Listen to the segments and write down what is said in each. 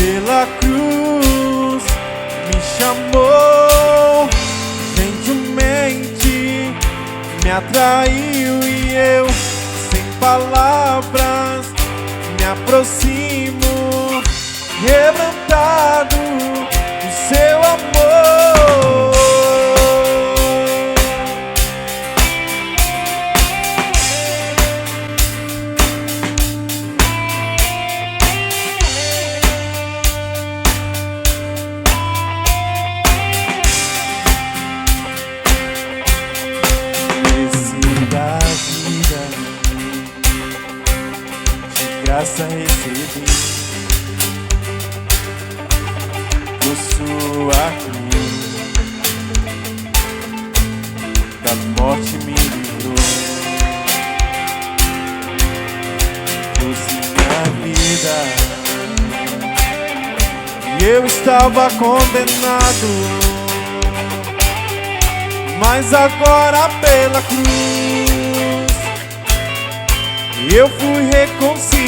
pela cruz me chamou, gentilmente me atraiu e eu, sem palavras, me aproximo, quebrantado do seu amor. Graça recebi por sua cruz, da morte me livrou, trouxe minha vida, e eu estava condenado, mas agora pela cruz eu fui reconciliado.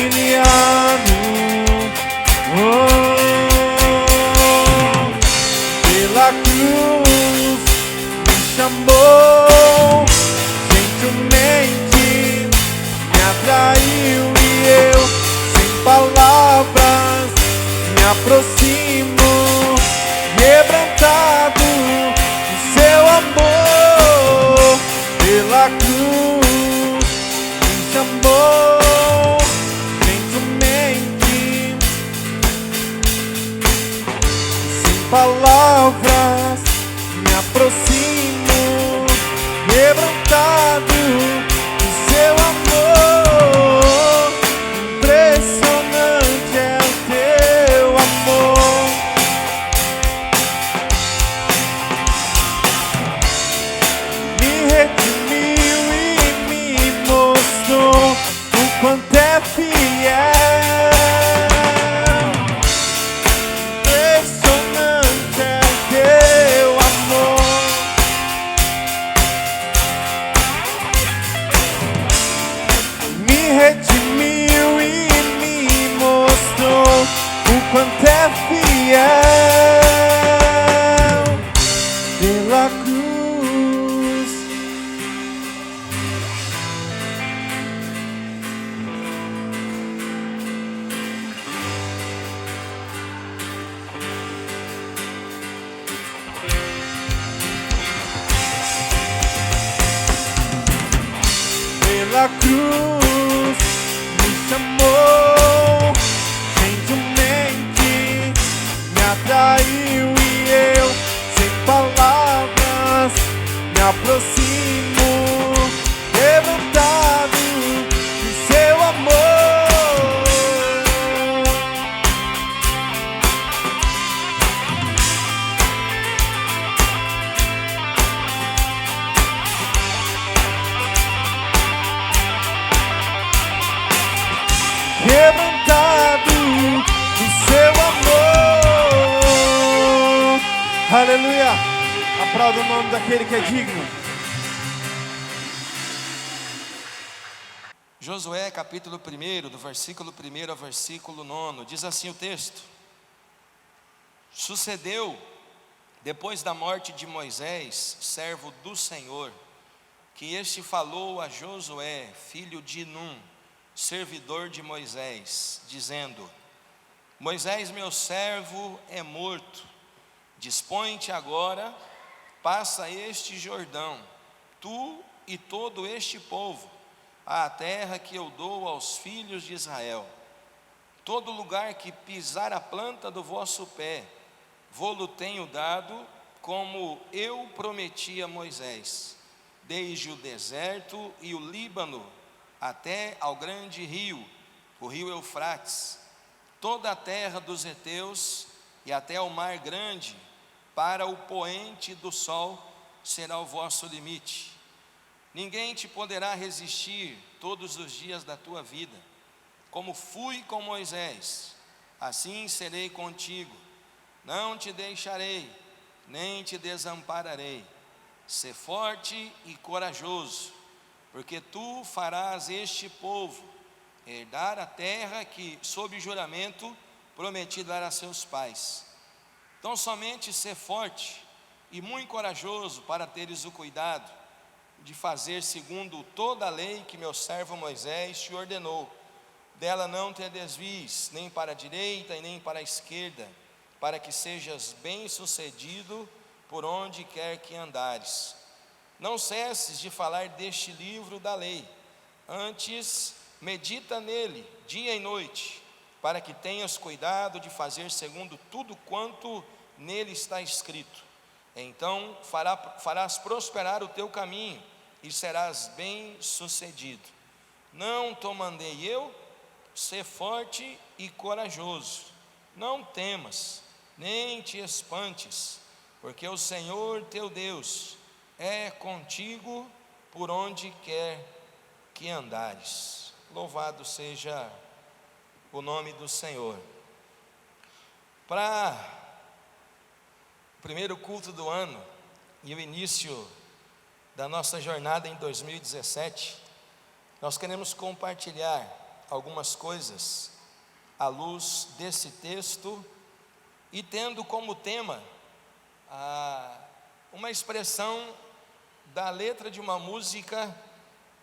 Pela cruz me chamou, gentilmente me atraiu e eu, sem palavras, me aproximo, quebrantado do seu amor. Pela cruz me chamou, gentilmente, sem palavras, me aproximo, quebrantado do seu amor. Impressionante é o teu amor. Me redimiu e me mostrou o quanto é fiel. Impressionante é o teu amor. Me redimiu e me mostrou o quanto é fiel. Pela cruz pela cruz me chamou, gentilmente me atraiu e eu, sem palavras, me aproximo, quebrantado do seu amor. Quebrantado do seu amor. Aleluia. Aplauda o nome daquele que é digno. Josué capítulo 1, do versículo 1 ao versículo 9, diz assim o texto: Sucedeu, depois da morte de Moisés, servo do Senhor, que este falou a Josué, filho de Num, servidor de Moisés, dizendo: Moisés, meu servo, é morto. Dispõe-te agora, passa este Jordão, tu e todo este povo, à terra que eu dou aos filhos de Israel. Todo lugar que pisar a planta do vosso pé, vô-lo tenho dado, como eu prometi a Moisés, desde o deserto e o Líbano, até ao grande rio, o rio Eufrates, toda a terra dos heteus e até ao mar grande, para o poente do sol será o vosso limite. Ninguém te poderá resistir todos os dias da tua vida. Como fui com Moisés, assim serei contigo. Não te deixarei, nem te desampararei. Sê forte e corajoso, porque tu farás este povo herdar a terra que, sob juramento, prometido dar a seus pais. Então somente ser forte e muito corajoso para teres o cuidado de fazer segundo toda a lei que meu servo Moisés te ordenou. Dela não te desvies, nem para a direita e nem para a esquerda, para que sejas bem-sucedido por onde quer que andares. Não cesses de falar deste livro da lei, antes medita nele dia e noite, para que tenhas cuidado de fazer segundo tudo quanto nele está escrito. Então farás prosperar o teu caminho e serás bem-sucedido. Não te mandei eu? Sê forte e corajoso. Não temas, nem te espantes, porque o Senhor teu Deus é contigo por onde quer que andares. Louvado seja o nome do Senhor. Para o primeiro culto do ano e o início da nossa jornada em 2017, nós queremos compartilhar algumas coisas à luz desse texto e tendo como tema uma expressão da letra de uma música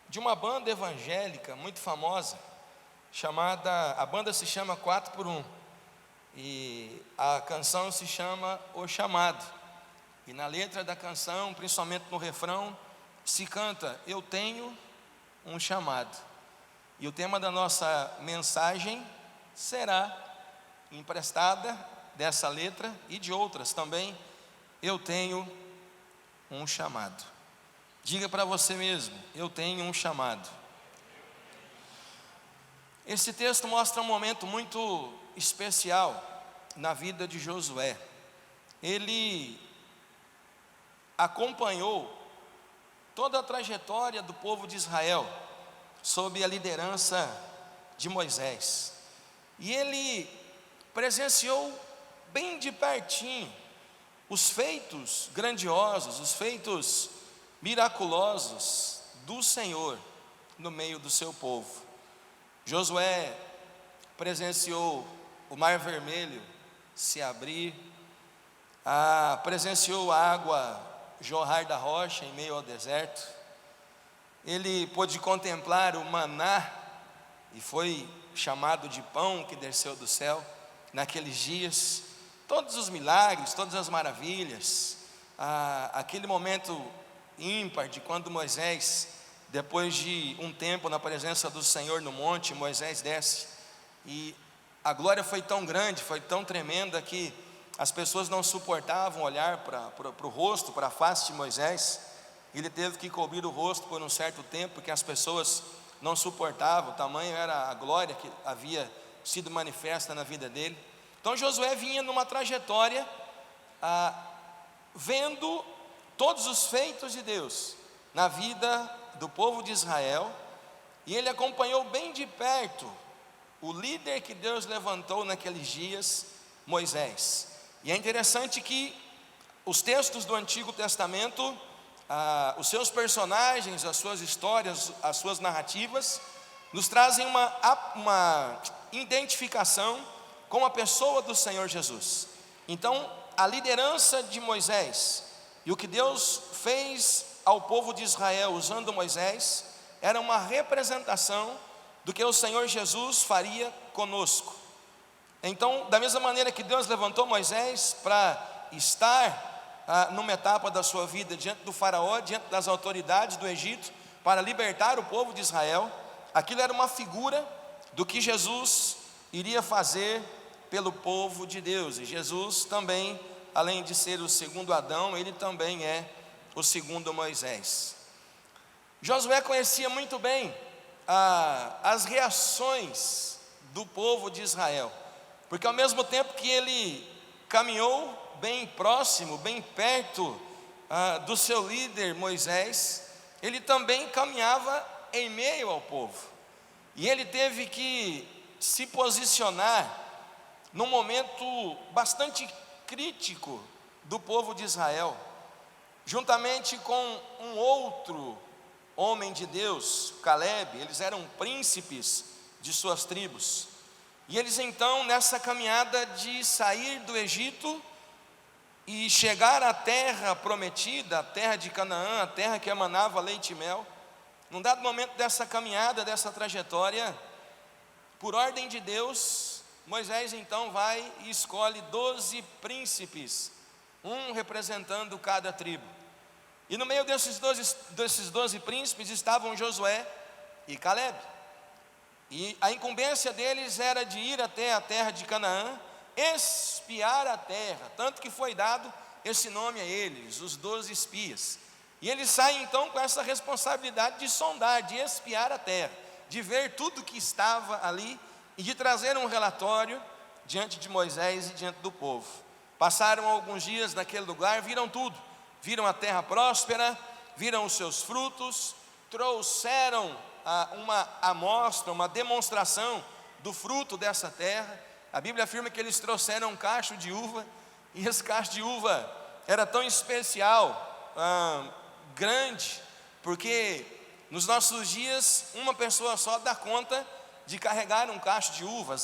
de uma banda evangélica muito famosa, a banda se chama 4x1 e a canção se chama O Chamado. E na letra da canção, principalmente no refrão, se canta: eu tenho um chamado. E o tema da nossa mensagem será emprestada dessa letra e de outras também. Eu tenho um chamado. Diga para você mesmo: eu tenho um chamado. Esse texto mostra um momento muito especial na vida de Josué. Ele acompanhou toda a trajetória do povo de Israel sob a liderança de Moisés. E ele presenciou bem de pertinho os feitos grandiosos, os feitos miraculosos do Senhor no meio do seu povo. Josué presenciou o Mar Vermelho se abrir, presenciou a água jorrar da rocha em meio ao deserto. Ele pôde contemplar o maná, e foi chamado de pão que desceu do céu naqueles dias. Todos os milagres, todas as maravilhas, aquele momento ímpar de quando Moisés, depois de um tempo na presença do Senhor no monte, Moisés desce, e a glória foi tão grande, foi tão tremenda, que as pessoas não suportavam olhar para o rosto, para a face de Moisés. Ele teve que cobrir o rosto por um certo tempo, porque as pessoas não suportavam, tamanho era a glória que havia sido manifesta na vida dele. Então Josué vinha numa trajetória, vendo todos os feitos de Deus na vida do povo de Israel, e ele acompanhou bem de perto o líder que Deus levantou naqueles dias, Moisés. E é interessante que os textos do Antigo Testamento, os seus personagens, as suas histórias, as suas narrativas, nos trazem uma identificação com a pessoa do Senhor Jesus. Então, a liderança de Moisés e o que Deus fez ao povo de Israel usando Moisés era uma representação do que o Senhor Jesus faria conosco. Então, da mesma maneira que Deus levantou Moisés para estar numa etapa da sua vida diante do faraó, diante das autoridades do Egito, para libertar o povo de Israel, aquilo era uma figura do que Jesus iria fazer pelo povo de Deus. E Jesus também, além de ser o segundo Adão, ele também é o segundo Moisés. Josué conhecia muito bem as reações do povo de Israel, porque ao mesmo tempo que ele caminhou bem próximo, bem perto do seu líder Moisés, ele também caminhava em meio ao povo, e ele teve que se posicionar num momento bastante crítico do povo de Israel, juntamente com um outro homem de Deus, Caleb. Eles eram príncipes de suas tribos, E eles então, nessa caminhada de sair do Egito e chegar à terra prometida, a terra de Canaã, a terra que emanava leite e mel, num dado momento dessa caminhada, dessa trajetória, por ordem de Deus, Moisés então vai e escolhe 12 príncipes, um representando cada tribo. E no meio desses 12 príncipes estavam Josué e Calebe. E a incumbência deles era de ir até a terra de Canaã, espiar a terra, tanto que foi dado esse nome a eles, os 12 espias. E eles saem então com essa responsabilidade de sondar, de espiar a terra, de ver tudo que estava ali e de trazer um relatório diante de Moisés e diante do povo. Passaram alguns dias naquele lugar, viram tudo, viram a terra próspera, viram os seus frutos, trouxeram uma amostra, uma demonstração do fruto dessa terra. A Bíblia afirma que eles trouxeram um cacho de uva, e esse cacho de uva era tão especial, grande, porque nos nossos dias uma pessoa só dá conta de carregar um cacho de uva. Às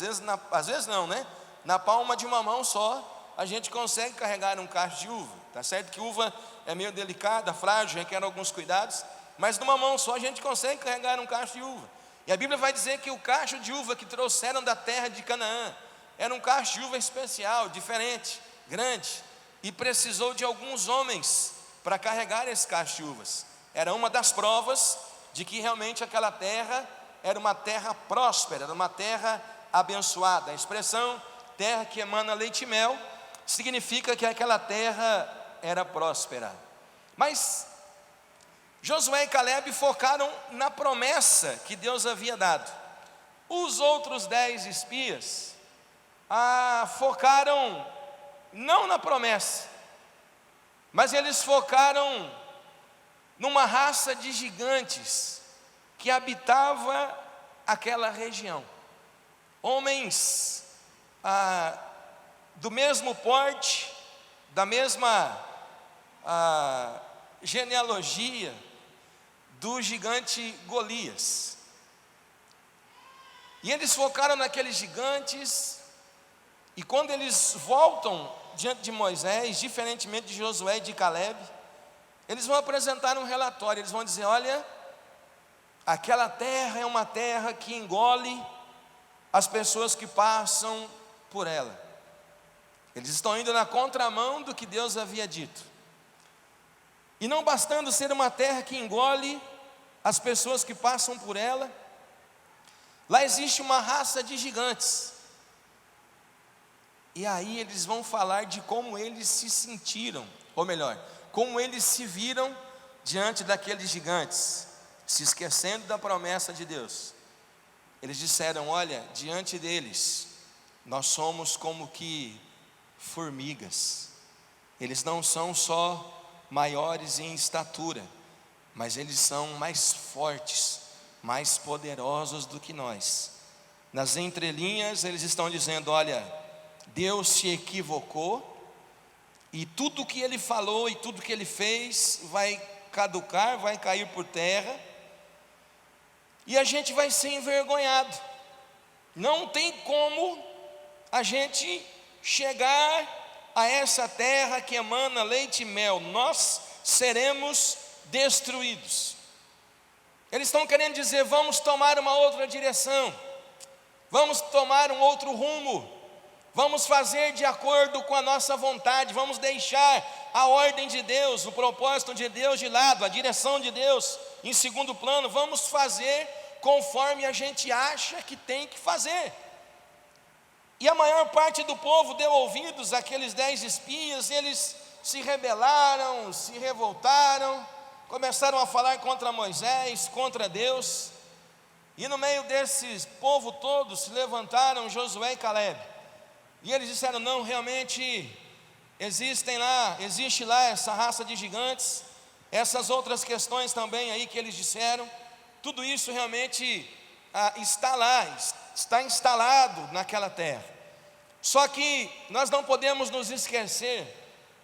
vezes não, né? Na palma de uma mão só a gente consegue carregar um cacho de uva. Tá certo que uva é meio delicada, frágil, requer alguns cuidados, mas numa mão só a gente consegue carregar um cacho de uva. E a Bíblia vai dizer que o cacho de uva que trouxeram da terra de Canaã era um cacho de uva especial, diferente, grande, e precisou de alguns homens para carregar esse cacho de uvas. Era uma das provas de que realmente aquela terra era uma terra próspera, era uma terra abençoada. A expressão terra que emana leite e mel significa que aquela terra era próspera. Mas Josué e Calebe focaram na promessa que Deus havia dado. Os outros 10 espias focaram não na promessa, mas eles focaram numa raça de gigantes que habitava aquela região. Homens do mesmo porte, da mesma genealogia do gigante Golias. E eles focaram naqueles gigantes, e quando eles voltam diante de Moisés, diferentemente de Josué e de Calebe, eles vão apresentar um relatório. Eles vão dizer: olha, aquela terra é uma terra que engole as pessoas que passam por ela. Eles estão indo na contramão do que Deus havia dito. E não bastando ser uma terra que engole as pessoas que passam por ela, lá existe uma raça de gigantes. E aí eles vão falar de como eles se sentiram, ou melhor, como eles se viram diante daqueles gigantes, se esquecendo da promessa de Deus. Eles disseram: olha, diante deles nós somos como que formigas. Eles não são só maiores em estatura, mas eles são mais fortes, mais poderosos do que nós. Nas entrelinhas eles estão dizendo: olha, Deus se equivocou, e tudo que Ele falou e tudo que Ele fez vai caducar, vai cair por terra, e a gente vai ser envergonhado. Não tem como a gente chegar a essa terra que emana leite e mel. Nós seremos destruídos. Eles estão querendo dizer: vamos tomar uma outra direção, vamos tomar um outro rumo, vamos fazer de acordo com a nossa vontade, vamos deixar a ordem de Deus, o propósito de Deus de lado, a direção de Deus em segundo plano, vamos fazer conforme a gente acha que tem que fazer. E a maior parte do povo deu ouvidos àqueles 10 espias. Eles se rebelaram, se revoltaram, começaram a falar contra Moisés, contra Deus. E no meio desse povo todo se levantaram Josué e Calebe, e eles disseram: não, realmente existe lá essa raça de gigantes, essas outras questões também aí que eles disseram, tudo isso realmente está lá, está instalado naquela terra. Só que nós não podemos nos esquecer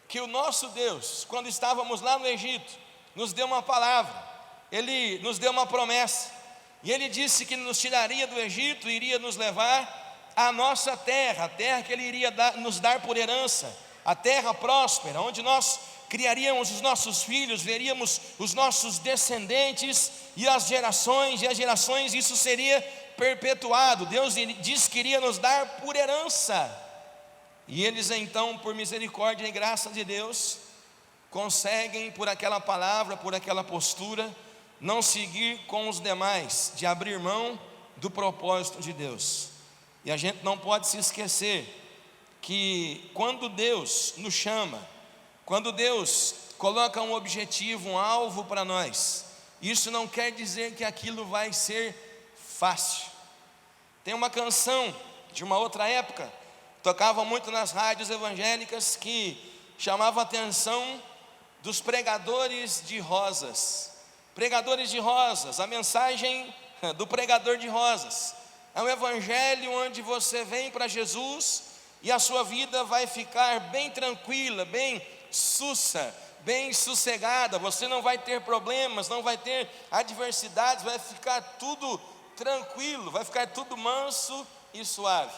que o nosso Deus, quando estávamos lá no Egito, nos deu uma palavra, Ele nos deu uma promessa, e Ele disse que nos tiraria do Egito, iria nos levar a nossa terra, a terra que Ele iria nos dar por herança, a terra próspera, onde nós criaríamos os nossos filhos, veríamos os nossos descendentes e as gerações, isso seria perpetuado. Deus disse que iria nos dar por herança. E eles então, por misericórdia e graça de Deus, conseguem por aquela palavra, por aquela postura, não seguir com os demais, de abrir mão do propósito de Deus. E a gente não pode se esquecer que quando Deus nos chama, quando Deus coloca um objetivo, um alvo para nós, isso não quer dizer que aquilo vai ser fácil. Tem uma canção de uma outra época, tocava muito nas rádios evangélicas, que chamava a atenção dos pregadores de rosas. Pregadores de rosas, a mensagem do pregador de rosas é um evangelho onde você vem para Jesus e a sua vida vai ficar bem tranquila, bem sussa, bem sossegada. Você não vai ter problemas, não vai ter adversidades, vai ficar tudo tranquilo, vai ficar tudo manso e suave.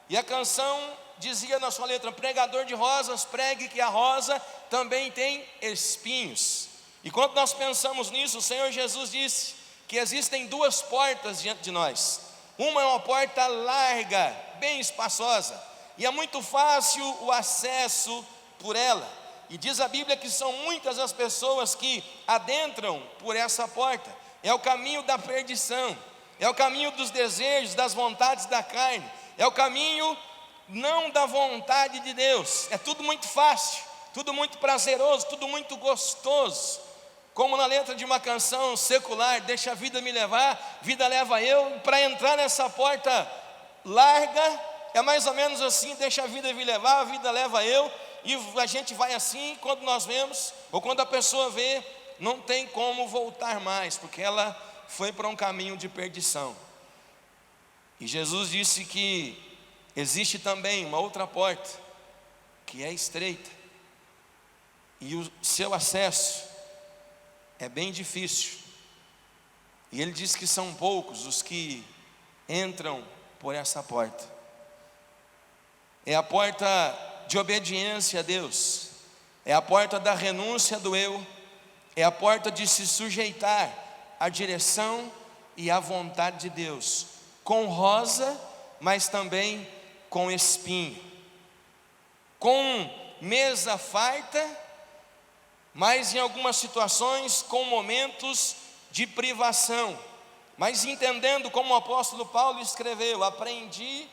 E a canção dizia na sua letra: pregador de rosas, pregue que a rosa também tem espinhos. E quando nós pensamos nisso, o Senhor Jesus disse que existem duas portas diante de nós. Uma é uma porta larga, bem espaçosa, e é muito fácil o acesso por ela. E diz a Bíblia que são muitas as pessoas que adentram por essa porta. É o caminho da perdição, é o caminho dos desejos, das vontades da carne, é o caminho não da vontade de Deus. É tudo muito fácil, tudo muito prazeroso, tudo muito gostoso. Como na letra de uma canção secular: deixa a vida me levar, vida leva eu. Para entrar nessa porta larga, é mais ou menos assim: deixa a vida me levar, a vida leva eu. E a gente vai assim, quando nós vemos, ou quando a pessoa vê, não tem como voltar mais, porque ela foi para um caminho de perdição. E Jesus disse que existe também uma outra porta, que é estreita, e o seu acesso é bem difícil. E Ele diz que são poucos os que entram por essa porta. É a porta de obediência a Deus, é a porta da renúncia do eu, é a porta de se sujeitar à direção e à vontade de Deus, com rosa, mas também com espinho, com mesa farta, mas em algumas situações com momentos de privação, mas entendendo como o apóstolo Paulo escreveu: aprendi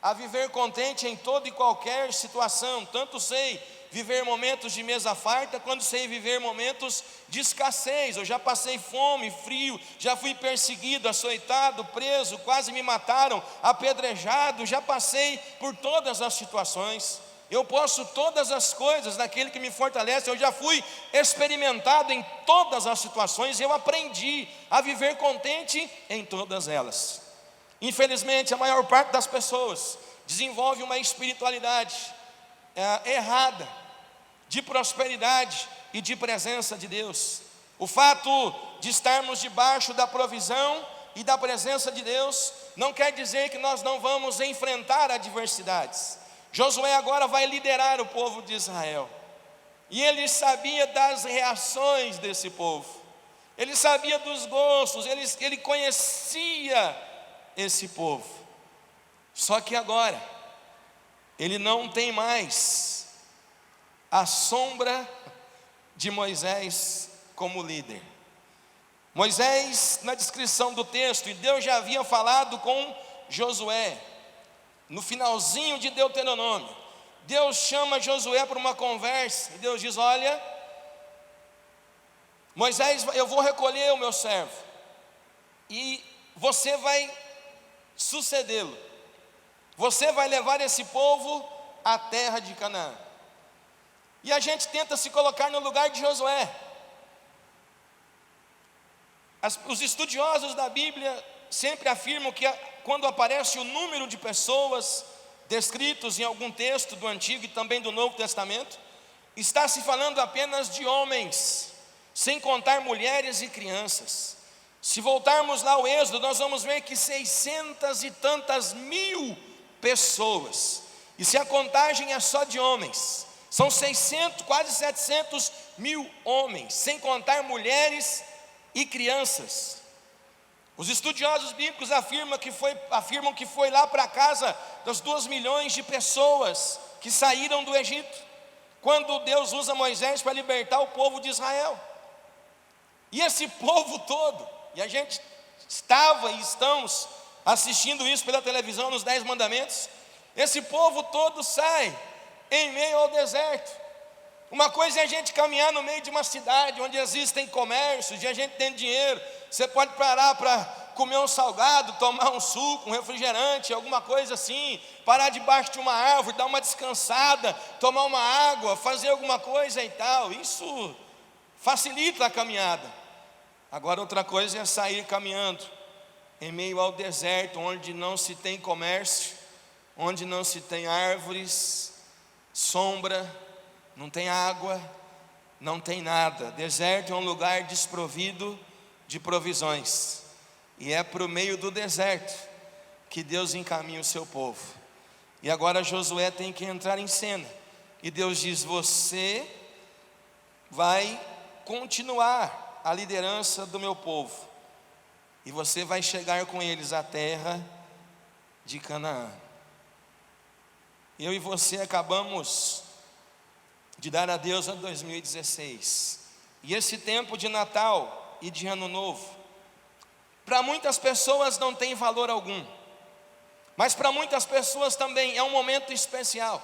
a viver contente em toda e qualquer situação, tanto sei viver momentos de mesa farta, quando sei viver momentos de escassez. Eu já passei fome, frio, já fui perseguido, açoitado, preso, quase me mataram, apedrejado, já passei por todas as situações. Eu posso todas as coisas naquele que me fortalece. Eu já fui experimentado em todas as situações, eu aprendi a viver contente em todas elas. Infelizmente, a maior parte das pessoas desenvolve uma espiritualidade errada, de prosperidade e de presença de Deus. O fato de estarmos debaixo da provisão e da presença de Deus não quer dizer que nós não vamos enfrentar adversidades. Josué agora vai liderar o povo de Israel, e ele sabia das reações desse povo, ele sabia dos gostos, ele conhecia esse povo. Só que agora ele não tem mais a sombra de Moisés como líder. Moisés, na descrição do texto, e Deus já havia falado com Josué, no finalzinho de Deuteronômio, Deus chama Josué para uma conversa, e Deus diz: olha, Moisés, eu vou recolher o meu servo, e você vai sucedê-lo, você vai levar esse povo à terra de Canaã. E a gente tenta se colocar no lugar de Josué. Os estudiosos da Bíblia sempre afirmam que quando aparece o número de pessoas descritos em algum texto do Antigo e também do Novo Testamento, está se falando apenas de homens, sem contar mulheres e crianças. Se voltarmos lá ao Êxodo, nós vamos ver que 600 e tantas mil pessoas. E se a contagem é só de homens, são 600, quase 700 mil homens, sem contar mulheres e crianças. Os estudiosos bíblicos afirmam que foi lá para a casa das 2 milhões de pessoas que saíram do Egito, quando Deus usa Moisés para libertar o povo de Israel. E esse povo todo, e a gente estava e estamos assistindo isso pela televisão nos 10 mandamentos, esse povo todo sai em meio ao deserto. Uma coisa é a gente caminhar no meio de uma cidade onde existem comércios, e a gente tem dinheiro, você pode parar para comer um salgado, tomar um suco, um refrigerante, alguma coisa assim, parar debaixo de uma árvore, dar uma descansada, tomar uma água, fazer alguma coisa e tal. Isso facilita a caminhada. Agora outra coisa é sair caminhando em meio ao deserto, onde não se tem comércio, onde não se tem árvores, sombra, não tem água, não tem nada. Deserto é um lugar desprovido de provisões, e é para o meio do deserto que Deus encaminha o seu povo. E agora Josué tem que entrar em cena, e Deus diz: você vai continuar a liderança do meu povo, e você vai chegar com eles à terra de Canaã. Eu e você acabamos de dar adeus a 2016, e esse tempo de Natal e de Ano Novo, para muitas pessoas não tem valor algum, mas para muitas pessoas também é um momento especial.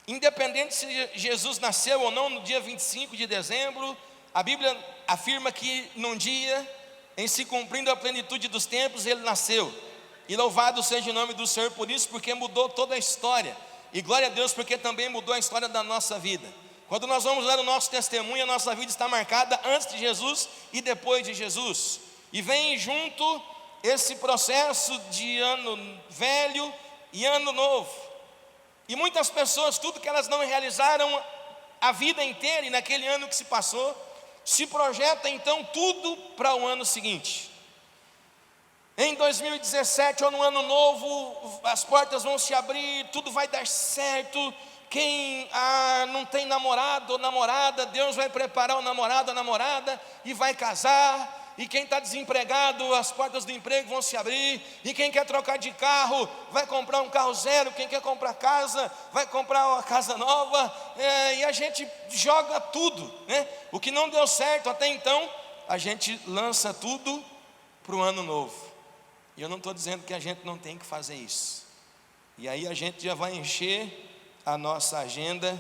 Independente se Jesus nasceu ou não no dia 25 de dezembro, a Bíblia afirma que num dia, em se cumprindo a plenitude dos tempos, ele nasceu. E louvado seja o nome do Senhor por isso, porque mudou toda a história. E glória a Deus, porque também mudou a história da nossa vida. Quando nós vamos dar o nosso testemunho, a nossa vida está marcada antes de Jesus e depois de Jesus. E vem junto esse processo de ano velho e ano novo. E muitas pessoas, tudo que elas não realizaram a vida inteira e naquele ano que se passou, se projeta então tudo para o ano seguinte. Em 2017 ou no ano novo, as portas vão se abrir, tudo vai dar certo. Quem não tem namorado ou namorada, Deus vai preparar o namorado ou namorada e vai casar. E quem está desempregado, as portas do emprego vão se abrir. E quem quer trocar de carro, vai comprar um carro zero. Quem quer comprar casa, vai comprar uma casa nova. E a gente joga tudo, né? O que não deu certo até então, a gente lança tudo para o ano novo. E eu não estou dizendo que a gente não tem que fazer isso. E aí a gente já vai encher a nossa agenda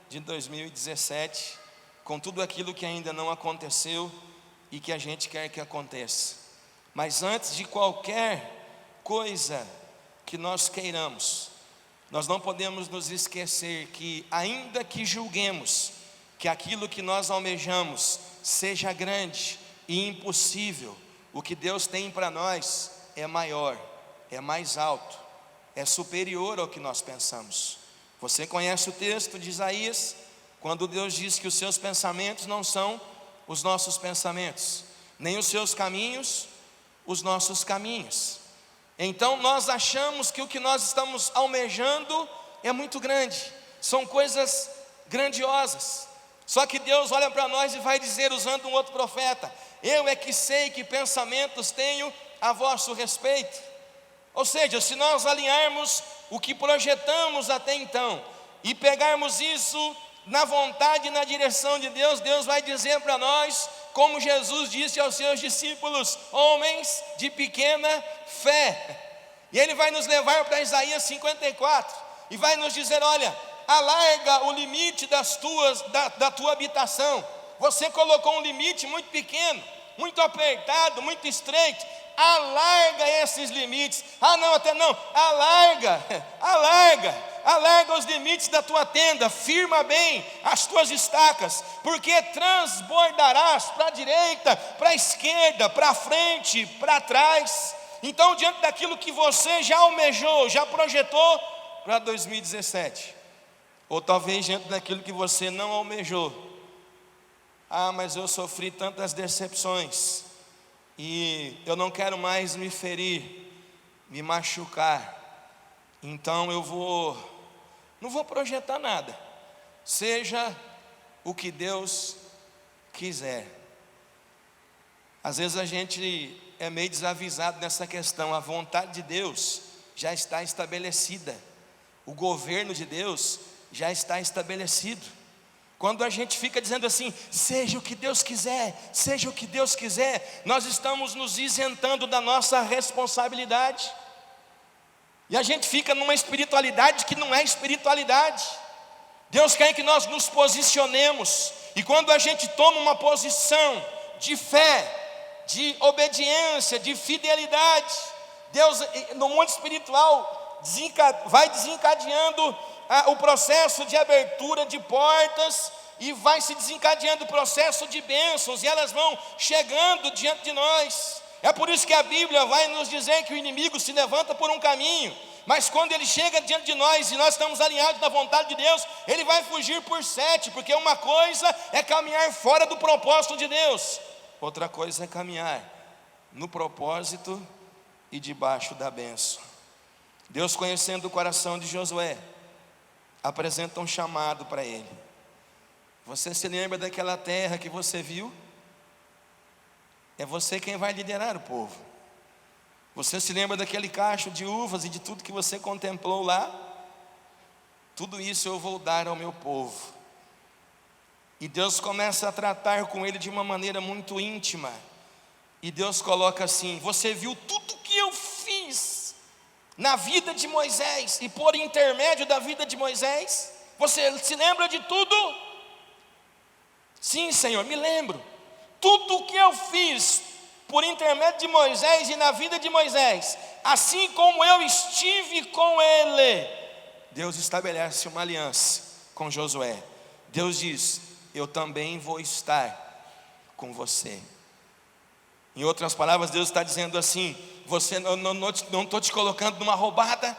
de 2017 com tudo aquilo que ainda não aconteceu e que a gente quer que aconteça. Mas antes de qualquer coisa que nós queiramos, nós não podemos nos esquecer que, ainda que julguemos que aquilo que nós almejamos seja grande e impossível, o que Deus tem para nós é maior, é mais alto, é superior ao que nós pensamos. Você conhece o texto de Isaías, quando Deus diz que os seus pensamentos não são os nossos pensamentos, nem os seus caminhos, os nossos caminhos. Então nós achamos que o que nós estamos almejando é muito grande, são coisas grandiosas. Só que Deus olha para nós e vai dizer, usando um outro profeta: eu é que sei que pensamentos tenho a vosso respeito. Ou seja, se nós alinharmos o que projetamos até então e pegarmos isso na vontade e na direção de Deus, Deus vai dizer para nós, como Jesus disse aos seus discípulos: homens de pequena fé. E Ele vai nos levar para Isaías 54 e vai nos dizer: olha, alarga o limite da tua habitação. Você colocou um limite muito pequeno, muito apertado, muito estreito. Alarga esses limites. Não, até não. Alarga os limites da tua tenda. Firma bem as tuas estacas, porque transbordarás para a direita, para a esquerda, para a frente, para trás. Então, diante daquilo que você já almejou, já projetou para 2017, ou talvez diante daquilo que você não almejou, mas eu sofri tantas decepções e eu não quero mais me ferir, me machucar. Então não vou projetar nada, seja o que Deus quiser. Às vezes a gente é meio desavisado nessa questão. A vontade de Deus já está estabelecida, o governo de Deus já está estabelecido. Quando a gente fica dizendo assim, seja o que Deus quiser, seja o que Deus quiser, nós estamos nos isentando da nossa responsabilidade. E a gente fica numa espiritualidade que não é espiritualidade. Deus quer que nós nos posicionemos. E quando a gente toma uma posição de fé, de obediência, de fidelidade, Deus no mundo espiritual vai desencadeando o processo de abertura de portas, e vai se desencadeando o processo de bênçãos, e elas vão chegando diante de nós. É por isso que a Bíblia vai nos dizer que o inimigo se levanta por um caminho, mas quando ele chega diante de nós, e nós estamos alinhados na vontade de Deus, ele vai fugir por 7, porque uma coisa é caminhar fora do propósito de Deus, outra coisa é caminhar no propósito e debaixo da bênção. Deus, conhecendo o coração de Josué, apresenta um chamado para ele. Você se lembra daquela terra que você viu? É você quem vai liderar o povo. Você se lembra daquele cacho de uvas e de tudo que você contemplou lá? Tudo isso eu vou dar ao meu povo. E Deus começa a tratar com ele de uma maneira muito íntima. E Deus coloca assim: você viu tudo que eu fiz na vida de Moisés, e por intermédio da vida de Moisés, você se lembra de tudo? Sim, Senhor, me lembro. Tudo o que eu fiz por intermédio de Moisés e na vida de Moisés, assim como eu estive com ele. Deus estabelece uma aliança com Josué. Deus diz: eu também vou estar com você. Em outras palavras, Deus está dizendo assim: eu não estou te colocando numa roubada,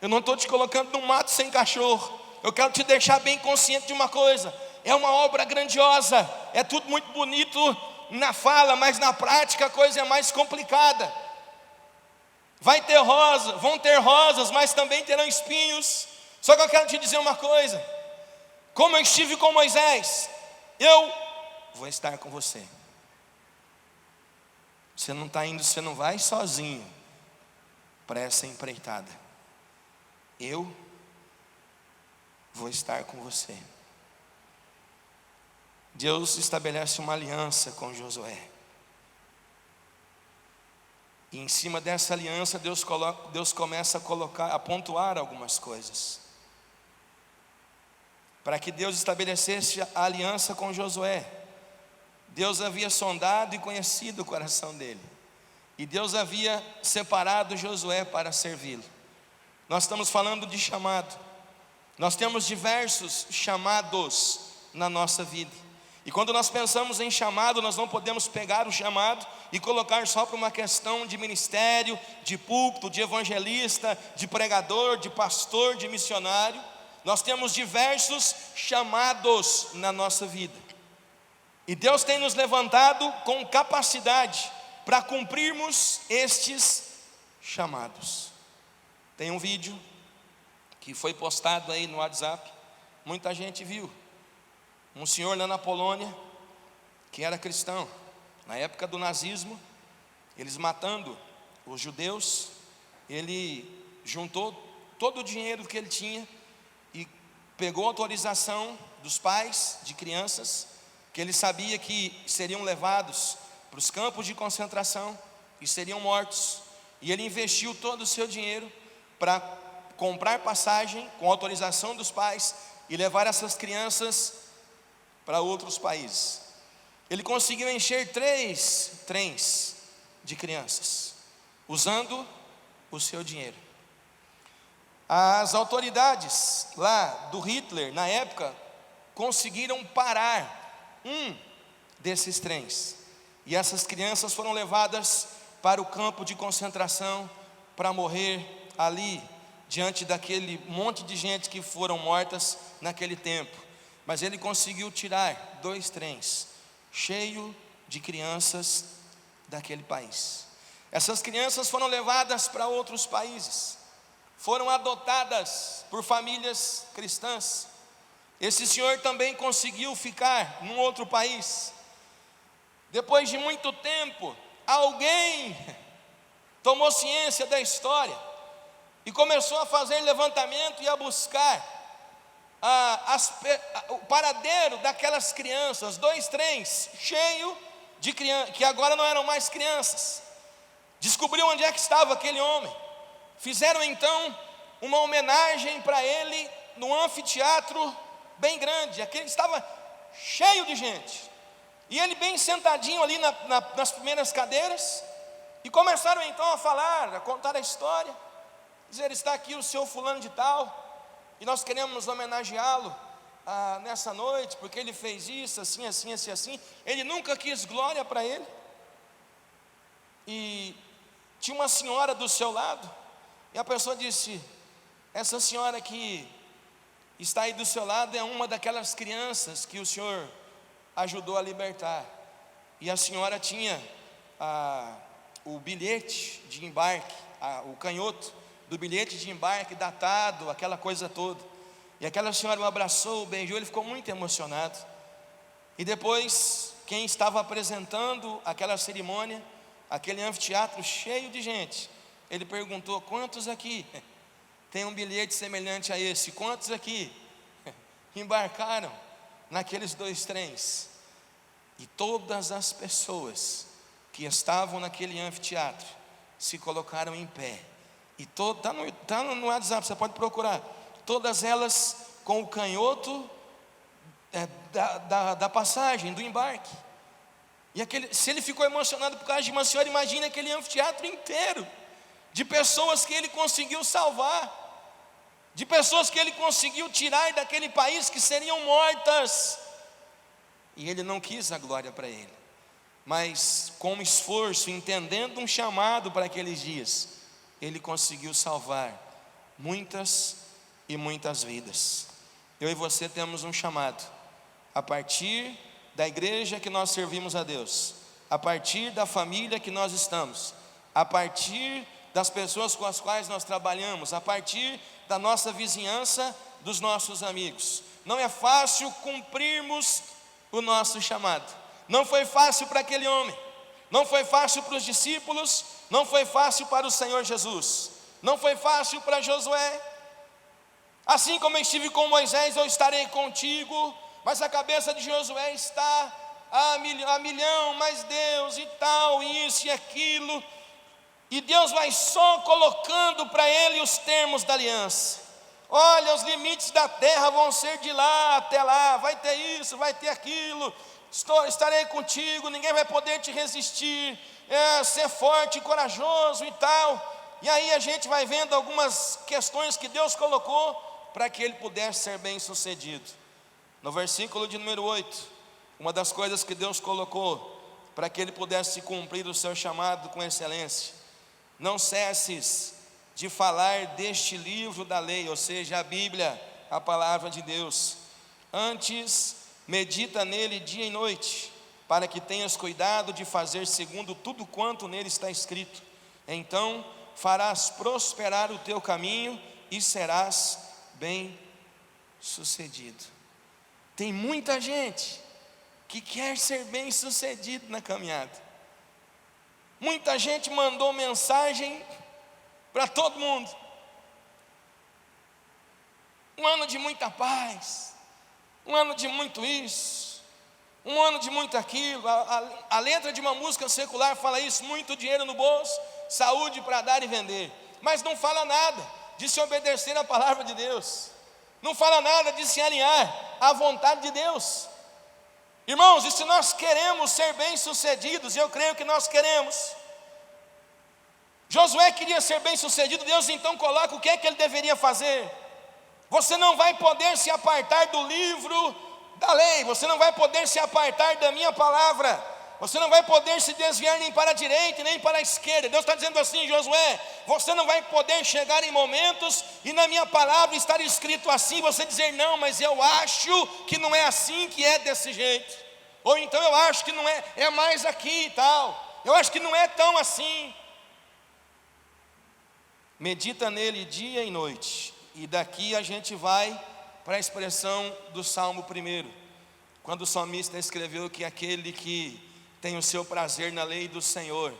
eu não estou te colocando num mato sem cachorro. Eu quero te deixar bem consciente de uma coisa: é uma obra grandiosa, é tudo muito bonito na fala, mas na prática a coisa é mais complicada. Vão ter rosas, mas também terão espinhos. Só que eu quero te dizer uma coisa: como eu estive com Moisés, eu vou estar com você. Você não está indo, você não vai sozinho para essa empreitada. Eu vou estar com você. Deus estabelece uma aliança com Josué. E em cima dessa aliança, Deus começa a pontuar algumas coisas. Para que Deus estabelecesse a aliança com Josué, Deus havia sondado e conhecido o coração dele, e Deus havia separado Josué para servi-lo. Nós estamos falando de chamado. Nós temos diversos chamados na nossa vida, e quando nós pensamos em chamado, nós não podemos pegar o chamado e colocar só para uma questão de ministério, de púlpito, de evangelista, de pregador, de pastor, de missionário. Nós temos diversos chamados na nossa vida, e Deus tem nos levantado com capacidade para cumprirmos estes chamados. Tem um vídeo que foi postado aí no WhatsApp, muita gente viu. Um senhor lá na Polônia, que era cristão, na época do nazismo, eles matando os judeus, ele juntou todo o dinheiro que ele tinha e pegou autorização dos pais de crianças, que ele sabia que seriam levados para os campos de concentração e seriam mortos, e ele investiu todo o seu dinheiro para comprar passagem com autorização dos pais e levar essas crianças para outros países. Ele conseguiu encher 3 trens de crianças, usando o seu dinheiro. As autoridades lá do Hitler, na época, conseguiram parar um desses trens, e essas crianças foram levadas para o campo de concentração para morrer ali, diante daquele monte de gente que foram mortas naquele tempo. Mas ele conseguiu tirar 2 trens cheios de crianças daquele país. Essas crianças foram levadas para outros países, foram adotadas por famílias cristãs. Esse senhor também conseguiu ficar num outro país. Depois de muito tempo, alguém tomou ciência da história e começou a fazer levantamento e a buscar o paradeiro daquelas crianças, 2 trens cheios de crianças, que agora não eram mais crianças. Descobriu onde é que estava aquele homem. Fizeram então uma homenagem para ele num anfiteatro bem grande. Aquele estava cheio de gente. E ele bem sentadinho ali nas primeiras cadeiras. E começaram então a falar, a contar a história. Dizer, está aqui o seu fulano de tal, e nós queremos homenageá-lo nessa noite, porque ele fez isso, assim, assim, assim, assim. Ele nunca quis glória para ele. E tinha uma senhora do seu lado, e a pessoa disse, essa senhora que está aí do seu lado é uma daquelas crianças que o senhor ajudou a libertar. E a senhora tinha o bilhete de embarque, o canhoto do bilhete de embarque datado, aquela coisa toda. E aquela senhora o abraçou, o beijou, ele ficou muito emocionado. E depois, quem estava apresentando aquela cerimônia, aquele anfiteatro cheio de gente, ele perguntou, quantos aqui tem um bilhete semelhante a esse? Quantos aqui embarcaram naqueles 2 trens? E todas as pessoas que estavam naquele anfiteatro se colocaram em pé. E está no WhatsApp, você pode procurar. Todas elas com o canhoto da passagem, do embarque. E se ele ficou emocionado por causa de uma senhora, imagine aquele anfiteatro inteiro de pessoas que ele conseguiu salvar, de pessoas que ele conseguiu tirar daquele país que seriam mortas. E ele não quis a glória para ele, mas com esforço, entendendo um chamado para aqueles dias, ele conseguiu salvar muitas e muitas vidas. Eu e você temos um chamado, a partir da igreja que nós servimos a Deus, a partir da família que nós estamos, a partir das pessoas com as quais nós trabalhamos, a partir da nossa vizinhança, dos nossos amigos. Não é fácil cumprirmos o nosso chamado. Não foi fácil para aquele homem, não foi fácil para os discípulos, não foi fácil para o Senhor Jesus, não foi fácil para Josué. Assim como eu estive com Moisés, eu estarei contigo. Mas a cabeça de Josué está a milhão, mas Deus e tal, isso e aquilo. E Deus vai só colocando para ele os termos da aliança. Olha, os limites da terra vão ser de lá até lá, vai ter isso, vai ter aquilo. Estarei contigo, ninguém vai poder te resistir. Ser forte e corajoso e tal. E aí a gente vai vendo algumas questões que Deus colocou para que ele pudesse ser bem sucedido. No versículo de número 8, uma das coisas que Deus colocou para que ele pudesse cumprir o seu chamado com excelência: não cesses de falar deste livro da lei, ou seja, a Bíblia, a palavra de Deus. Antes, medita nele dia e noite, para que tenhas cuidado de fazer segundo tudo quanto nele está escrito. Então farás prosperar o teu caminho e serás bem sucedido. Tem muita gente que quer ser bem sucedido na caminhada. Muita gente mandou mensagem para todo mundo. Um ano de muita paz, um ano de muito isso, um ano de muito aquilo. A letra de uma música secular fala isso: muito dinheiro no bolso, saúde para dar e vender. Mas não fala nada de se obedecer à palavra de Deus. Não fala nada de se alinhar à vontade de Deus. Irmãos, e se nós queremos ser bem-sucedidos, e eu creio que nós queremos. Josué queria ser bem-sucedido, Deus então coloca o que é que ele deveria fazer. Você não vai poder se apartar do livro da lei, você não vai poder se apartar da minha palavra, você não vai poder se desviar nem para a direita nem para a esquerda. Deus está dizendo assim: Josué, você não vai poder chegar em momentos e na minha palavra estar escrito assim, você dizer não, mas eu acho que não é assim, que é desse jeito, ou então eu acho que não é, é mais aqui e tal, eu acho que não é tão assim. medita nele dia e noite. E daqui a gente vai para a expressão do Salmo 1, quando o salmista escreveu que aquele que tem o seu prazer na lei do Senhor,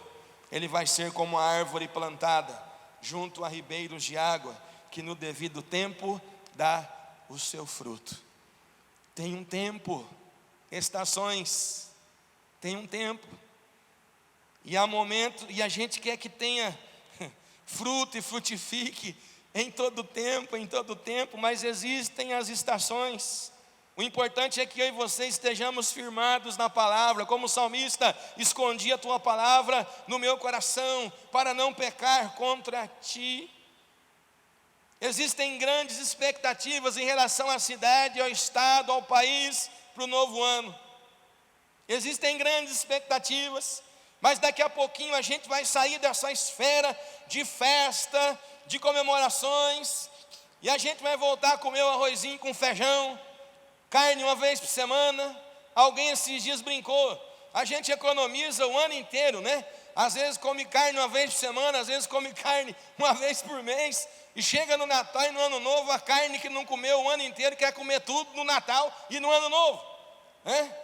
ele vai ser como a árvore plantada junto a ribeiros de água, que no devido tempo dá o seu fruto. Tem um tempo, estações, tem um tempo. E há momento, e a gente quer que tenha fruto e frutifique em todo tempo, mas existem as estações. O importante é que eu e você estejamos firmados na palavra, como o salmista: escondi a tua palavra no meu coração, para não pecar contra ti. Existem grandes expectativas em relação à cidade, ao estado, ao país, para o novo ano. Existem grandes expectativas, mas daqui a pouquinho a gente vai sair dessa esfera de festa, de comemorações, e a gente vai voltar a comer o arrozinho com feijão, carne uma vez por semana. Alguém esses dias brincou: a gente economiza o ano inteiro, né? Às vezes come carne uma vez por semana, às vezes come carne uma vez por mês, e chega no Natal e no Ano Novo, a carne que não comeu o ano inteiro quer comer tudo no Natal e no Ano Novo, né?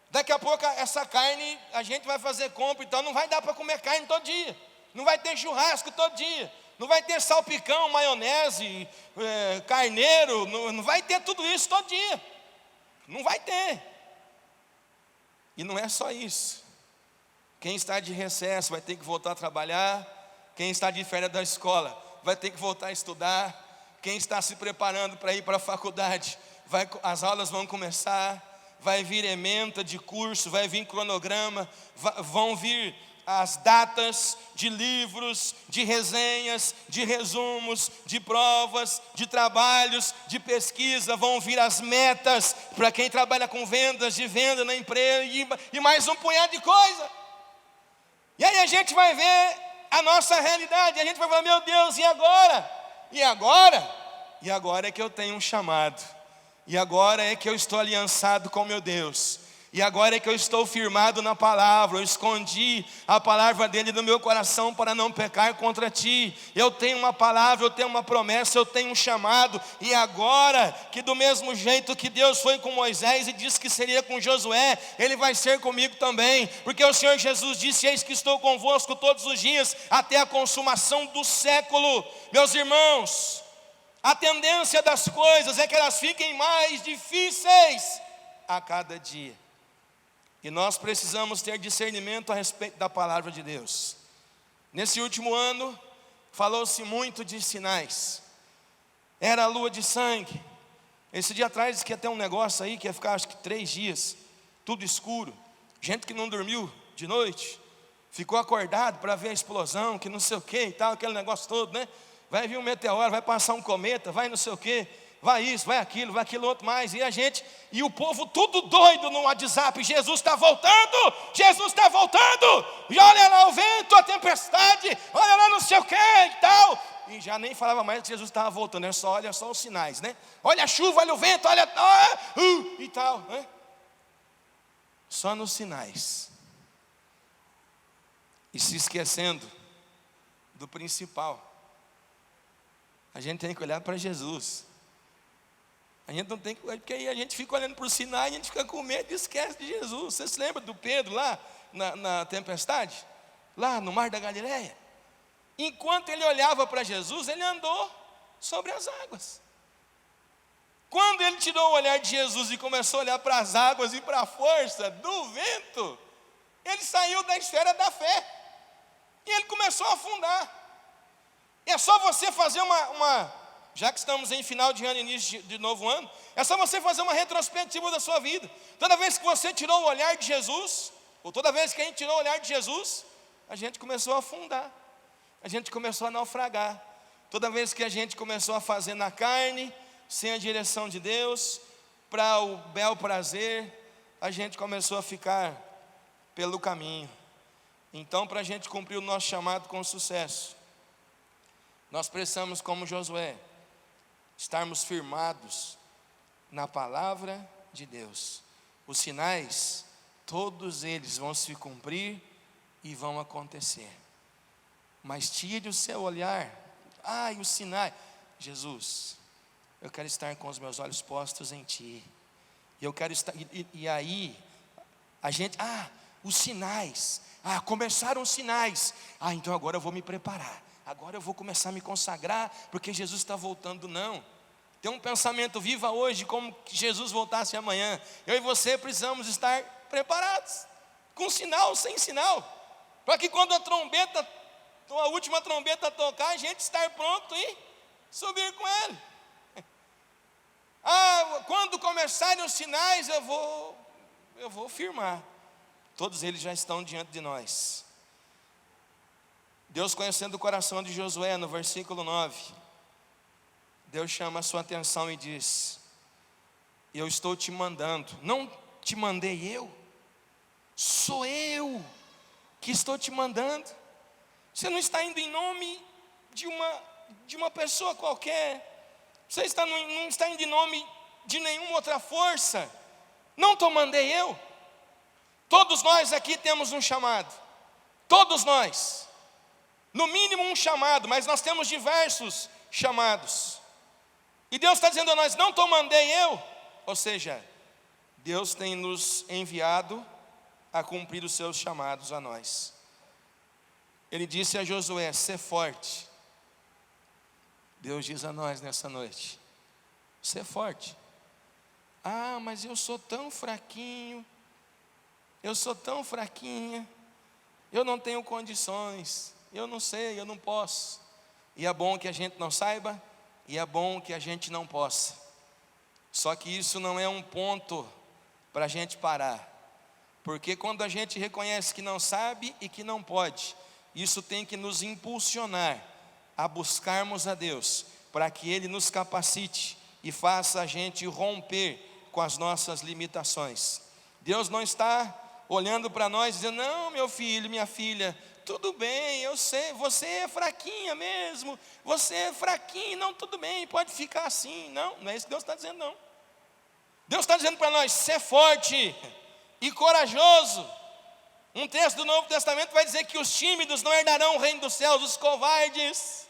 Daqui a pouco essa carne a gente vai fazer compra, então não vai dar para comer carne todo dia, não vai ter churrasco todo dia, não vai ter salpicão, maionese, carneiro, não vai ter tudo isso todo dia, não vai ter. E não é só isso. Quem está de recesso vai ter que voltar a trabalhar, quem está de férias da escola vai ter que voltar a estudar, quem está se preparando para ir para a faculdade, as aulas vão começar, vai vir ementa de curso, vai vir cronograma, vão vir as datas de livros, de resenhas, de resumos, de provas, de trabalhos, de pesquisa, vão vir as metas para quem trabalha com vendas, de venda na empresa, e mais um punhado de coisa. E aí a gente vai ver a nossa realidade, a gente vai falar: meu Deus, e agora? E agora? E agora é que eu tenho um chamado, e agora é que eu estou aliançado com meu Deus, e agora é que eu estou firmado na palavra. Eu escondi a palavra dele no meu coração para não pecar contra ti. Eu tenho uma palavra, eu tenho uma promessa, eu tenho um chamado. E agora que do mesmo jeito que Deus foi com Moisés e disse que seria com Josué, ele vai ser comigo também. Porque o Senhor Jesus disse: eis que estou convosco todos os dias, até a consumação do século. Meus irmãos, a tendência das coisas é que elas fiquem mais difíceis a cada dia. E nós precisamos ter discernimento a respeito da palavra de Deus. Nesse último ano, falou-se muito de sinais. Era a lua de sangue. Esse dia atrás disse que ia ter um negócio aí, que ia ficar acho que 3 dias, tudo escuro. Gente que não dormiu de noite, ficou acordado para ver a explosão, que não sei o que e tal, aquele negócio todo, né? Vai vir um meteoro, vai passar um cometa, vai não sei o que, vai isso, vai aquilo outro mais. E o povo tudo doido no WhatsApp: Jesus está voltando, Jesus está voltando, e olha lá o vento, a tempestade, olha lá não sei o que e tal. E já nem falava mais que Jesus estava voltando, olha só os sinais, né? Olha a chuva, olha o vento, olha e tal, né? Só nos sinais. E se esquecendo do principal. A gente tem que olhar para Jesus. A gente não tem que olhar, porque aí a gente fica olhando para o sinal e a gente fica com medo e esquece de Jesus. Você se lembra do Pedro lá na tempestade? Lá no mar da Galileia? Enquanto ele olhava para Jesus, ele andou sobre as águas. Quando ele tirou o olhar de Jesus e começou a olhar para as águas e para a força do vento, ele saiu da esfera da fé e ele começou a afundar. É só você fazer já que estamos em final de ano e início de novo ano, é só você fazer uma retrospectiva da sua vida. Toda vez que você tirou o olhar de Jesus, ou toda vez que a gente tirou o olhar de Jesus, a gente começou a afundar, a gente começou a naufragar. Toda vez que a gente começou a fazer na carne, sem a direção de Deus, para o bel prazer, a gente começou a ficar pelo caminho. Então, para a gente cumprir o nosso chamado com sucesso, nós precisamos, como Josué, estarmos firmados na palavra de Deus. Os sinais, todos eles vão se cumprir e vão acontecer. Mas tire o seu olhar Ai, os sinais. Jesus, eu quero estar com os meus olhos postos em Ti. E eu quero estar, e aí, a gente, os sinais. Começaram os sinais. Então agora eu vou me preparar. Agora eu vou começar a me consagrar, porque Jesus está voltando. Não. Tem um pensamento, viva hoje como que Jesus voltasse amanhã. Eu e você precisamos estar preparados, com sinal, sem sinal, para que quando a última trombeta tocar, a gente estar pronto e subir com Ele. Quando começarem os sinais, eu vou firmar. Todos eles já estão diante de nós. Deus, conhecendo o coração de Josué, no versículo 9, Deus chama a sua atenção e diz: eu estou te mandando. Não te mandei eu, sou eu que estou te mandando. Você não está indo em nome de uma pessoa qualquer. Você não está indo em nome de nenhuma outra força. Não te mandei eu. Todos nós aqui temos um chamado. Todos nós. No mínimo um chamado, mas nós temos diversos chamados. E Deus está dizendo a nós: não te mandei eu. Ou seja, Deus tem nos enviado a cumprir os seus chamados a nós. Ele disse a Josué: sê forte. Deus diz a nós nessa noite: sê forte. Mas eu sou tão fraquinho. Eu sou tão fraquinha. Eu não tenho condições. Eu não sei, eu não posso. E é bom que a gente não saiba, e é bom que a gente não possa. Só que isso não é um ponto para a gente parar. Porque quando a gente reconhece que não sabe e que não pode, isso tem que nos impulsionar a buscarmos a Deus, para que Ele nos capacite e faça a gente romper com as nossas limitações. Deus não está olhando para nós dizendo: não, meu filho, minha filha, tudo bem, eu sei, você é fraquinha mesmo, você é fraquinho, não, tudo bem, pode ficar assim. Não, não é isso que Deus está dizendo, não. Deus está dizendo para nós: ser forte e corajoso. Um texto do Novo Testamento vai dizer que os tímidos não herdarão o reino dos céus, os covardes.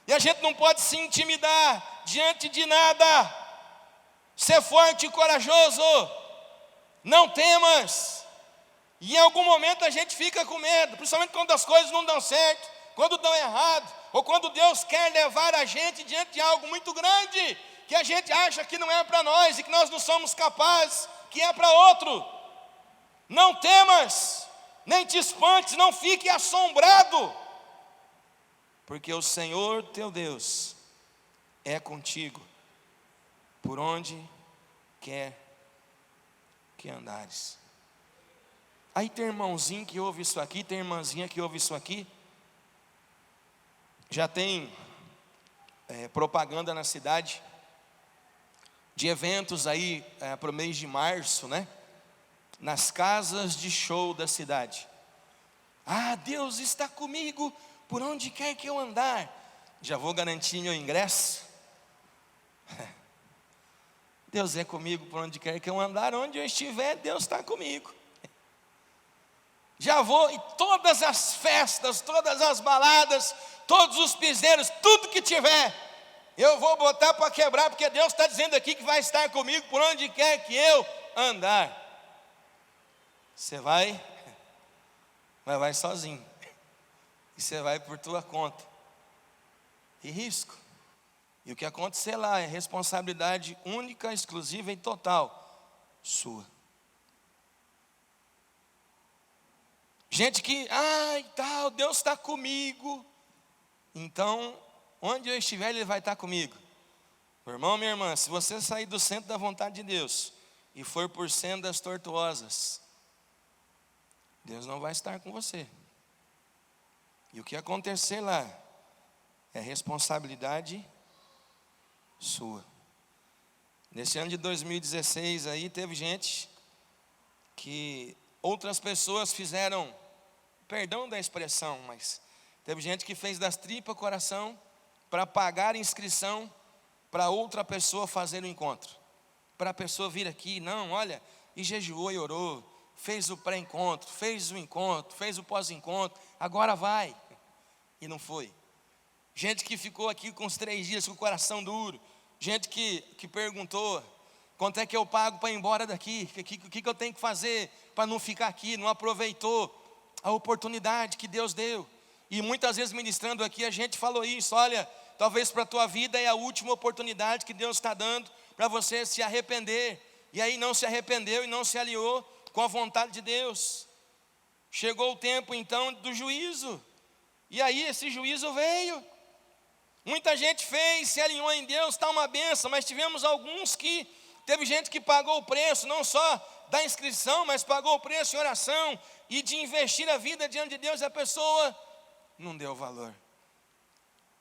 E a gente não pode se intimidar diante de nada. Ser forte e corajoso. Não temas. E em algum momento a gente fica com medo, principalmente quando as coisas não dão certo, quando dão errado, ou quando Deus quer levar a gente diante de algo muito grande, que a gente acha que não é para nós e que nós não somos capazes, que é para outro. Não temas, nem te espantes, não fique assombrado, porque o Senhor teu Deus é contigo, por onde quer que andares. Aí tem irmãozinho que ouve isso aqui, tem irmãzinha que ouve isso aqui. Já tem propaganda na cidade de eventos aí para o mês de março, né? Nas casas de show da cidade. Deus está comigo por onde quer que eu andar. Já vou garantir meu ingresso. Deus é comigo por onde quer que eu andar, onde eu estiver, Deus está comigo. Já vou em todas as festas, todas as baladas, todos os piseiros, tudo que tiver, eu vou botar para quebrar, porque Deus está dizendo aqui que vai estar comigo por onde quer que eu andar. Você vai, mas vai sozinho. E você vai por tua conta. E risco. E o que acontecer lá é responsabilidade única, exclusiva e total sua. Gente que, tal, Deus está comigo. Então, onde eu estiver, Ele vai estar comigo. Meu irmão, minha irmã, se você sair do centro da vontade de Deus e for por sendas tortuosas, Deus não vai estar com você. E o que acontecer lá é responsabilidade sua. Nesse ano de 2016 aí, teve gente que outras pessoas fizeram, perdão da expressão, mas teve gente que fez das tripas coração para pagar inscrição para outra pessoa fazer o encontro. Para a pessoa vir aqui, não, olha, e jejuou e orou, fez o pré-encontro, fez o encontro, fez o pós-encontro, agora vai. E não foi. Gente que ficou aqui com uns 3 dias com o coração duro. Gente que perguntou: quanto é que eu pago para ir embora daqui? O que eu tenho que fazer para não ficar aqui? Não aproveitou a oportunidade que Deus deu. E muitas vezes ministrando aqui a gente falou isso: olha, talvez para a tua vida é a última oportunidade que Deus está dando para você se arrepender. E aí não se arrependeu e não se alinhou com a vontade de Deus. Chegou o tempo então do juízo. E aí esse juízo veio. Muita gente fez, se alinhou em Deus, está uma benção. Mas tivemos alguns que, teve gente que pagou o preço, não só da inscrição, mas pagou o preço em oração e de investir a vida diante de Deus, e a pessoa não deu valor.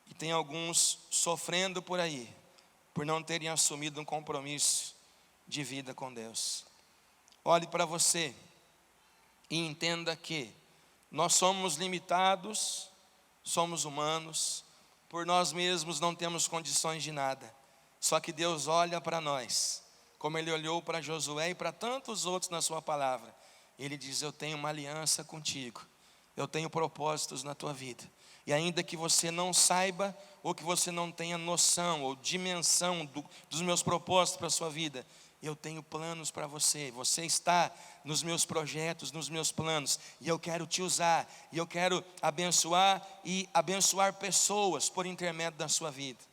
E tem alguns sofrendo por aí, por não terem assumido um compromisso de vida com Deus. Olhe para você e entenda que nós somos limitados, somos humanos, por nós mesmos não temos condições de nada. Só que Deus olha para nós, como Ele olhou para Josué e para tantos outros na sua palavra. Ele diz: eu tenho uma aliança contigo, eu tenho propósitos na tua vida. E ainda que você não saiba, ou que você não tenha noção ou dimensão dos meus propósitos para a sua vida, eu tenho planos para você. Você está nos meus projetos, nos meus planos, e eu quero te usar, e eu quero abençoar e abençoar pessoas por intermédio da sua vida.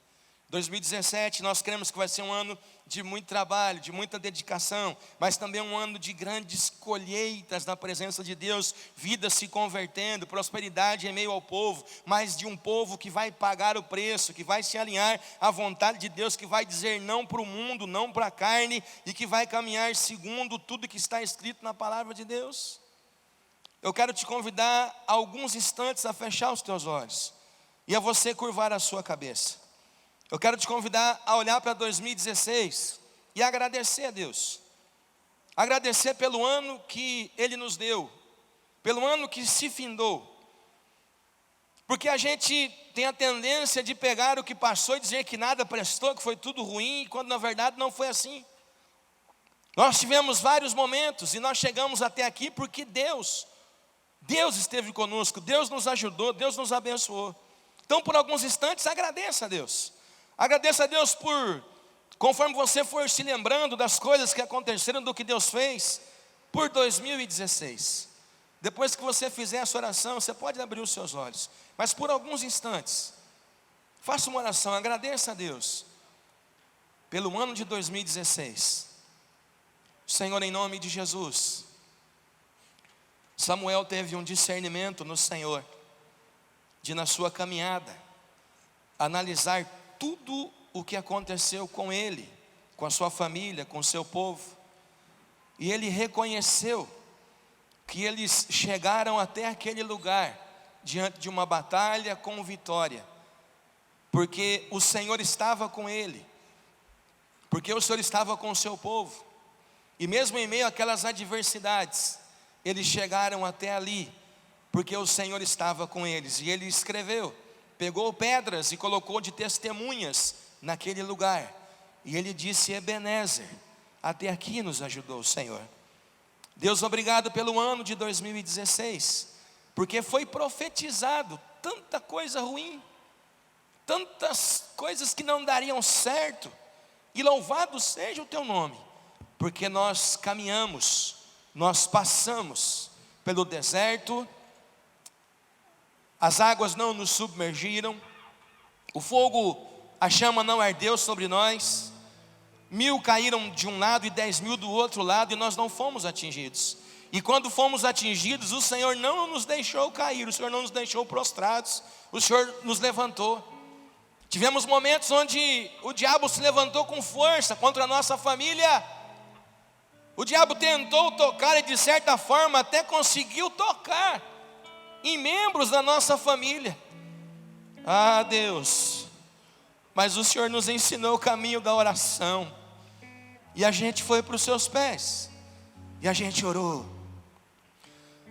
2017 nós cremos que vai ser um ano de muito trabalho, de muita dedicação, mas também um ano de grandes colheitas na presença de Deus, vidas se convertendo, prosperidade em meio ao povo, mas de um povo que vai pagar o preço, que vai se alinhar à vontade de Deus, que vai dizer não para o mundo, não para a carne, e que vai caminhar segundo tudo que está escrito na palavra de Deus. Eu quero te convidar a alguns instantes a fechar os teus olhos e a você curvar a sua cabeça. Eu quero te convidar a olhar para 2016 e agradecer a Deus. Agradecer pelo ano que Ele nos deu, pelo ano que se findou. Porque a gente tem a tendência de pegar o que passou e dizer que nada prestou, que foi tudo ruim, quando na verdade não foi assim. Nós tivemos vários momentos e nós chegamos até aqui porque Deus esteve conosco, Deus nos ajudou, Deus nos abençoou. Então por alguns instantes agradeça a Deus. Agradeça a Deus conforme você for se lembrando das coisas que aconteceram, do que Deus fez por 2016. Depois que você fizer essa oração, você pode abrir os seus olhos, mas por alguns instantes, faça uma oração, agradeça a Deus pelo ano de 2016. Senhor, em nome de Jesus, Samuel teve um discernimento no Senhor, de na sua caminhada, analisar tudo o que aconteceu com ele, com a sua família, com o seu povo. E ele reconheceu que eles chegaram até aquele lugar, diante de uma batalha com vitória, porque o Senhor estava com ele, porque o Senhor estava com o seu povo. E mesmo em meio àquelas adversidades, eles chegaram até ali, porque o Senhor estava com eles. E ele escreveu, pegou pedras e colocou de testemunhas naquele lugar. E ele disse: Ebenezer, até aqui nos ajudou o Senhor. Deus, obrigado pelo ano de 2016, porque foi profetizado tanta coisa ruim, tantas coisas que não dariam certo. E louvado seja o teu nome, porque nós caminhamos, nós passamos pelo deserto, as águas não nos submergiram, o fogo, a chama não ardeu sobre nós, 1000 caíram de um lado e 10.000 do outro lado, e nós não fomos atingidos. E quando fomos atingidos, o Senhor não nos deixou cair, o Senhor não nos deixou prostrados, o Senhor nos levantou. Tivemos momentos onde o diabo se levantou com força contra a nossa família. O diabo tentou tocar e de certa forma até conseguiu tocar em membros da nossa família. Ah, Deus, mas o Senhor nos ensinou o caminho da oração, e a gente foi para os seus pés, e a gente orou,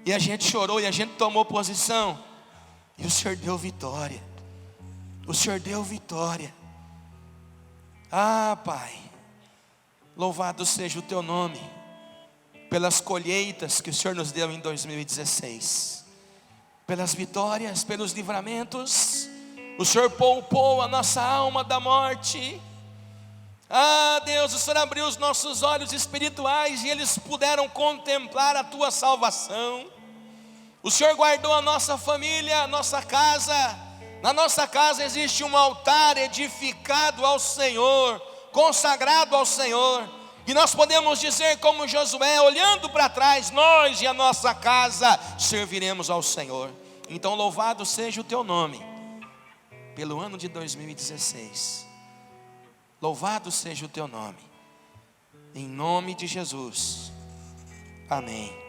e a gente chorou, e a gente tomou posição, e o Senhor deu vitória. O Senhor deu vitória. Ah, Pai, louvado seja o teu nome pelas colheitas que o Senhor nos deu em 2016, pelas vitórias, pelos livramentos, O Senhor poupou a nossa alma da morte. Ah, Deus, o Senhor abriu os nossos olhos espirituais e eles puderam contemplar a tua salvação. O Senhor guardou a nossa família, a nossa casa. Na nossa casa existe um altar edificado ao Senhor, consagrado ao Senhor. E nós podemos dizer como Josué, olhando para trás, nós e a nossa casa serviremos ao Senhor. Então louvado seja o teu nome, pelo ano de 2016. Louvado seja o teu nome, em nome de Jesus, amém.